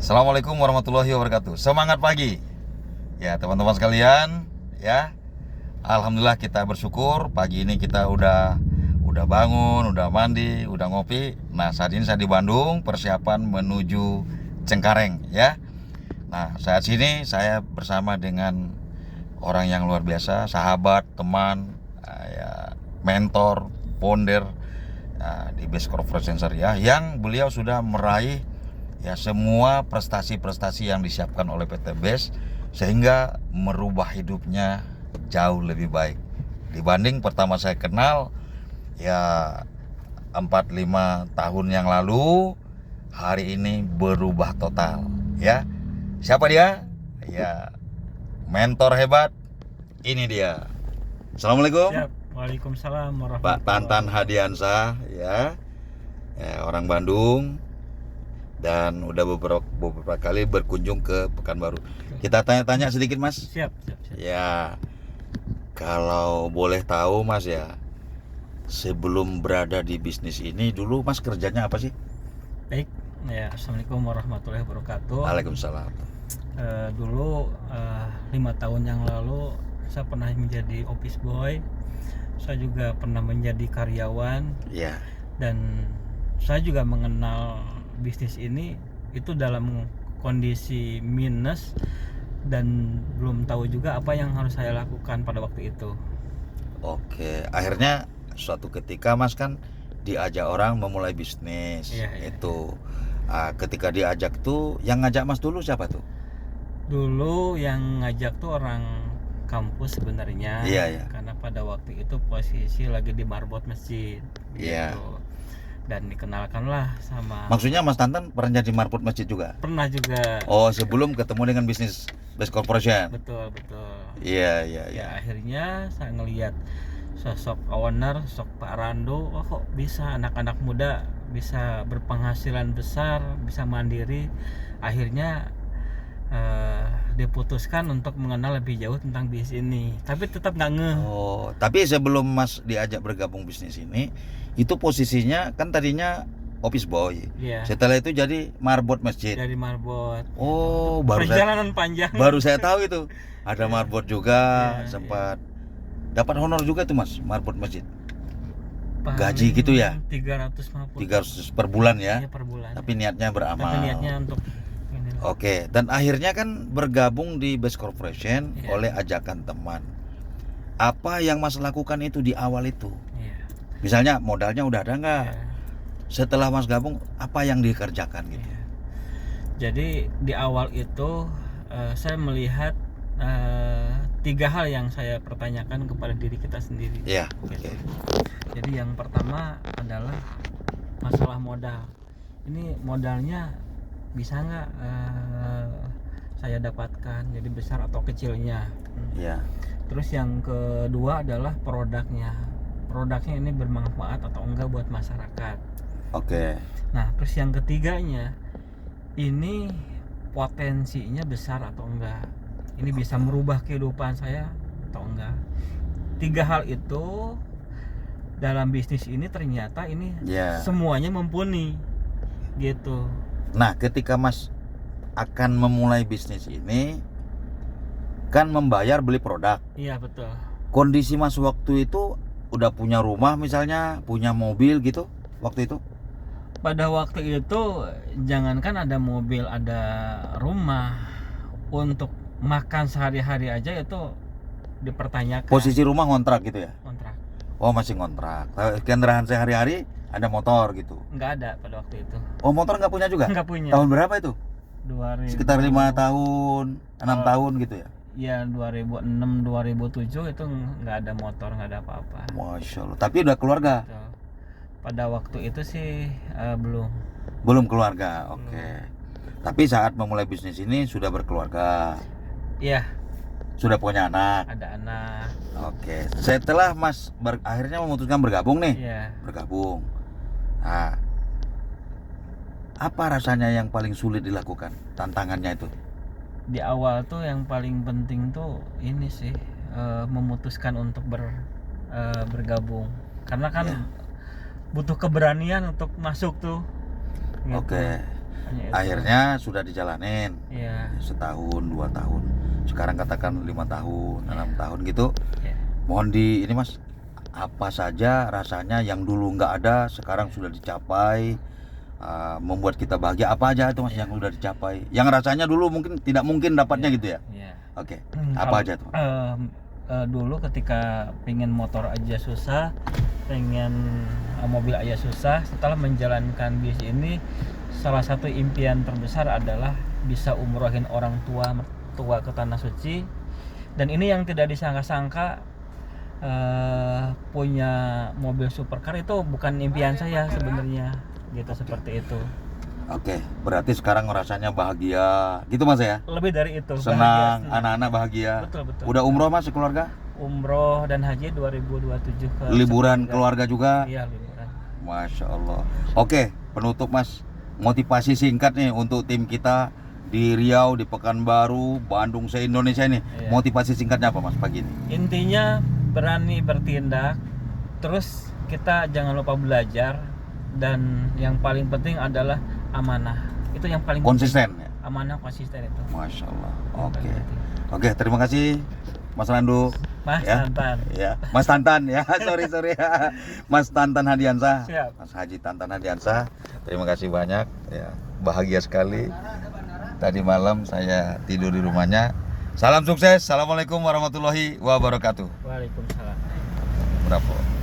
Assalamualaikum warahmatullahi wabarakatuh. Semangat pagi. Ya, teman-teman sekalian, ya. Alhamdulillah kita bersyukur pagi ini kita udah bangun, udah mandi, udah ngopi. Nah, saat ini saya di Bandung, persiapan menuju Cengkareng, ya. Nah, saat ini saya bersama dengan orang yang luar biasa, sahabat, teman, ya, mentor, founder di Best Corporate Syariah, yang beliau sudah meraih ya semua prestasi-prestasi yang disiapkan oleh PT Best, sehingga merubah hidupnya jauh lebih baik dibanding pertama saya kenal ya 4-5 tahun yang lalu. Hari ini berubah total, ya. Siapa dia? Ya, mentor hebat. Ini dia. Assalamualaikum. Siap. Waalaikumsalam Pak Tantan Hadiansah, ya, orang Bandung, dan udah beberapa kali berkunjung ke Pekanbaru. Kita tanya-tanya sedikit, Mas. Siap. Ya, kalau boleh tahu, Mas, ya, sebelum berada di bisnis ini dulu Mas kerjanya apa sih? Baik. Ya, Assalamualaikum warahmatullahi wabarakatuh. Waalaikumsalam. Dulu 5 tahun yang lalu saya pernah menjadi office boy. Saya juga pernah menjadi karyawan. Ya. Dan saya juga mengenal bisnis ini itu dalam kondisi minus dan belum tahu juga apa yang harus saya lakukan pada waktu itu. Oke, akhirnya suatu ketika Mas kan diajak orang memulai bisnis. Iya. Itu ketika diajak tuh, yang ngajak Mas dulu siapa tuh? Dulu yang ngajak tuh orang kampus sebenarnya. Iya. Karena pada waktu itu posisi lagi di marbot masjid. Iya. Gitu. Dan dikenalkanlah sama. Maksudnya Mas Tantan pernah jadi marbot masjid juga? Pernah juga. Oh, sebelum ketemu dengan bisnis Best Corporation. Betul. Iya. Ya, akhirnya saya ngelihat sosok owner, sosok Pak Rando, kok bisa anak-anak muda bisa berpenghasilan besar, bisa mandiri. Akhirnya diputuskan untuk mengenal lebih jauh tentang bisnis ini, tapi tetap nggak ngeh. Oh, tapi sebelum Mas diajak bergabung bisnis ini, itu posisinya kan tadinya office boy. Iya. Setelah itu jadi marbot masjid. Dari marbot. Oh, Perjalanan panjang. Baru saya tahu itu. Ada marbot juga, Iya, sempat dapat honor juga tuh Mas, marbot masjid. Paling Gaji gitu ya? 350. 300 per bulan ya. Iya, per bulan. Tapi niatnya beramal. Tapi niatnya untuk ini. Oke, dan akhirnya kan bergabung di Best Corporation Iya. oleh ajakan teman. Apa yang Mas lakukan itu di awal itu? Iya. Misalnya modalnya udah ada nggak? Iya. Setelah Mas gabung, apa yang dikerjakan gitu? Iya. Jadi di awal itu saya melihat 3 hal yang saya pertanyakan kepada diri kita sendiri. Iya. Gitu. Oke. Jadi yang pertama adalah masalah modal. Ini modalnya bisa nggak saya dapatkan, jadi besar atau kecilnya. Iya. Terus yang kedua adalah produknya ini bermanfaat atau enggak buat masyarakat. Oke. Nah, terus yang ketiganya, ini potensinya besar atau enggak, ini bisa merubah kehidupan saya atau enggak. 3 hal itu dalam bisnis ini ternyata ini semuanya mumpuni gitu. Nah, ketika Mas akan memulai bisnis ini, kan membayar beli produk. Iya, betul. Kondisi Mas waktu itu udah punya rumah misalnya, punya mobil gitu waktu itu? Pada waktu itu jangankan ada mobil, ada rumah, untuk makan sehari-hari aja itu dipertanyakan. Posisi rumah ngontrak gitu ya? Kontrak. Oh, masih ngontrak. Kendaraan sehari-hari ada motor gitu? Nggak ada pada waktu itu. Oh, motor nggak punya juga? Nggak punya. Tahun berapa itu? 2000. Sekitar 5 tahun, 6 tahun gitu ya? Ya 2006, 2007 itu nggak ada motor, nggak ada apa-apa. Masya Allah. Tapi udah keluarga? Gitu. Pada waktu itu sih belum. Belum keluarga, oke. Tapi saat memulai bisnis ini sudah berkeluarga? Iya. Sudah punya anak? Ada anak. Oke. Setelah Mas akhirnya memutuskan bergabung nih? Iya. Bergabung. Nah, apa rasanya yang paling sulit dilakukan? Tantangannya itu? Di awal tuh yang paling penting tuh ini sih, memutuskan untuk bergabung. Karena kan butuh keberanian untuk masuk tuh gitu. Oke. Hanya itu. Akhirnya sudah dijalanin Iya. setahun 2 tahun, sekarang katakan 5 tahun 6 tahun gitu. Iya. Mohon di ini Mas, apa saja rasanya yang dulu nggak ada sekarang sudah dicapai, membuat kita bahagia, apa aja itu Mas yang udah dicapai, yang rasanya dulu mungkin tidak mungkin dapatnya gitu ya. Iya. Oke, Kalau, apa aja tuh? dulu ketika pengen motor aja susah, pengen mobil aja susah. Setelah menjalankan bis ini, salah satu impian terbesar adalah bisa umrohin orang tua ke tanah suci. Dan ini yang tidak disangka-sangka, punya mobil supercar itu bukan impian saya sebenarnya, gitu. Seperti itu. Oke, berarti sekarang rasanya bahagia gitu Mas ya, Lebih dari itu, senang, bahagia. anak-anak bahagia. Betul. Udah umroh Mas sekeluarga? Umroh dan haji 2027 ke Liburan keluarga. keluarga juga? Iya, liburan. Masya Allah. Oke, penutup Mas, motivasi singkat nih untuk tim kita di Riau, di Pekanbaru, Bandung, se-Indonesia ini. Iya. Motivasi singkatnya apa Mas pagi ini? Intinya berani bertindak, terus kita jangan lupa belajar, dan yang paling penting adalah amanah. Itu yang paling Konsisten penting. ya? Amanah, konsisten itu. Masya Allah. Yang Oke. paling penting. Oke, terima kasih Mas Randu. Mas Ya. Tantan. Ya, Mas Tantan ya. sorry ya. Mas Tantan Hadiansah. Siap. Mas Haji Tantan Hadiansah. Terima kasih banyak ya. Bahagia sekali. Tadi malam saya tidur di rumahnya. Salam sukses. Assalamualaikum warahmatullahi wabarakatuh. Waalaikumsalam. Berapa?